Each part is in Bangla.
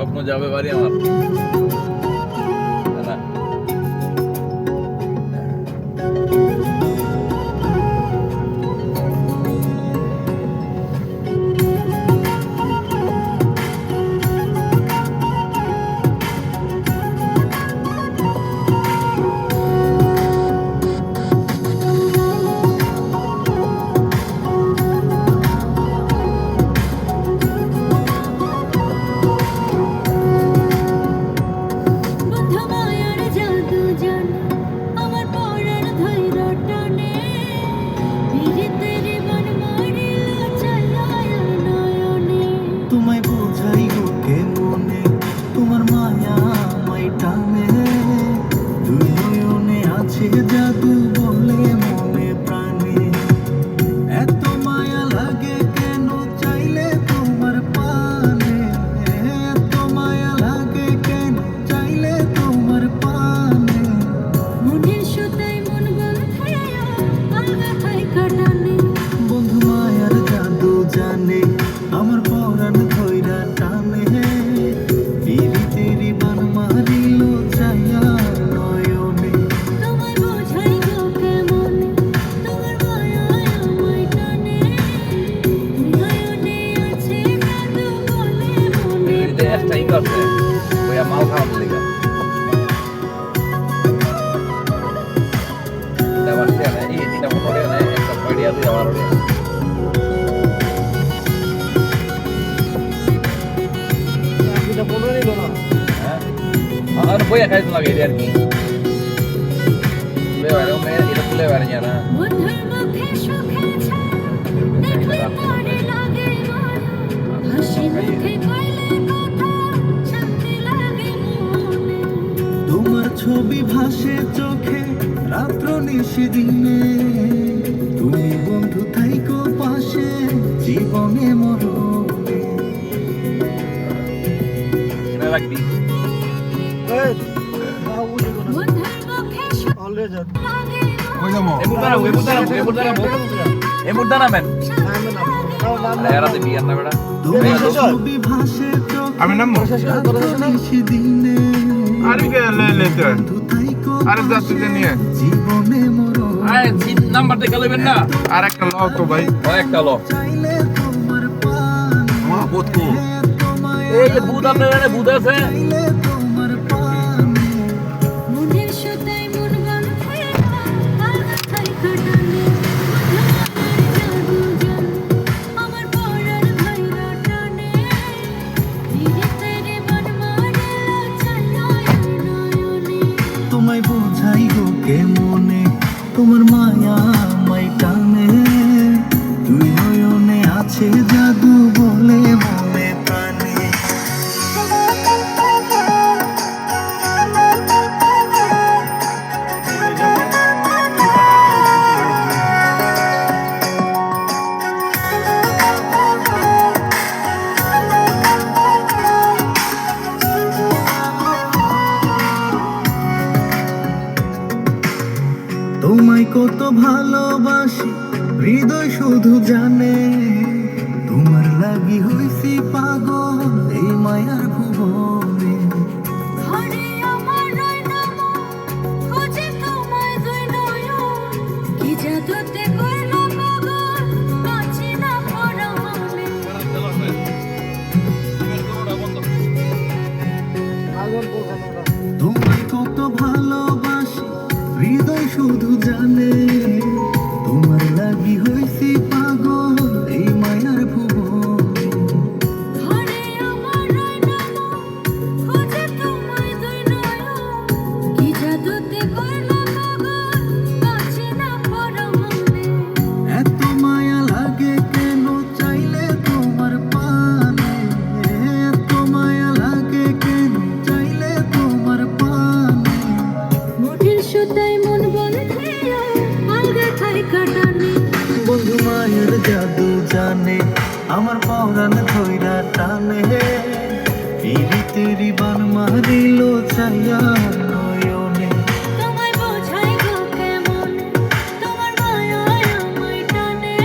স্বপ্ন যাবে বাড়ি আমার না voy a mal liga Sebastián y tidak mau yang dia tuh awal dia tidak boleh nih loh ah voy a caer lagi dia ni lewat itu lewatnya nah ছবি ভাসে চোখে রাত্র নিশি দিনে তুমি বন্ধু থাইকো পাশে জীবনে মরণে এরা লাগবি এই অলরে যা কই যাবো এমুরদানা মেন এরাতে বিয়ার না বেটা ছবি ভাসে চোখে আমি নামবো নিশি দিনে আরে কে লেতে আরে যাচ্ছে নিয়ে জীবনে মরণে আরে জিন নাম্বার থেকে লবেন না আর একটা লও তো ভাই ও একটা লো চাইলে তোমার পানে মা বহুত কো এই যে বুদ আপনার বুদ আছে চাইলে তোমার পানে মনের সুতায় মন বাঁধে আলগা থাই কাটানে আমার পরার ভাইরা টানে ধীরে ধীরে মন মারে চালায় নয়নে তোমায় বোঝাই গো কে মনে তোমার মায়া আমায় টানে দুই নয়নে আছে জাদু বলে মনে প্রাণে তোমায় কত ভালোবাসি হৃদয় শুধু জানে তোমার লাগি হইছি পাগল এই মায়ার ভুবনে ঘরে আমার রয় নাম খোঁজে তোমায় দুই নয়ন কি জাদুতে করলো পাগল বাঁচি না পরমনে তোমায় কত ভালোবাসি হৃদয় শুধু জানে তোমার লাগি হইছি পাগল এই মায়ার ভুবনে ঘরে আমার রয় নাম খোঁজে তোমায় দুই নয়ন কি জাদুতে করলো পাগল বাঁচি না পরমনে এত মায়া লাগে কেন চাইলে তোমার পানে এত মায়া লাগে কেন চাইলে তোমার পানে মনের সুতায় মন বন্ধে আলগা থাই কাটানে বন্ধু মায়ের জাদু জানে আমার পরাণ ধইরা টানে তেরি বান মারিল ছায়া নয়নে তোমায় বোঝাই গো কেমন তোমার মায়ায় আমায় টানে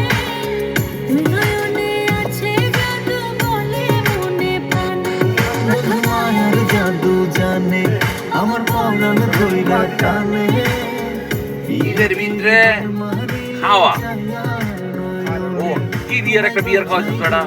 দুই নয়নে আছে জাদু বলে মনে প্রাণে আমার পরাণ ধইরা টানে ঈদের ভিতরে খাওয়া ও কি বিয়ার একটা বিয়ার খাওয়া ছোটটা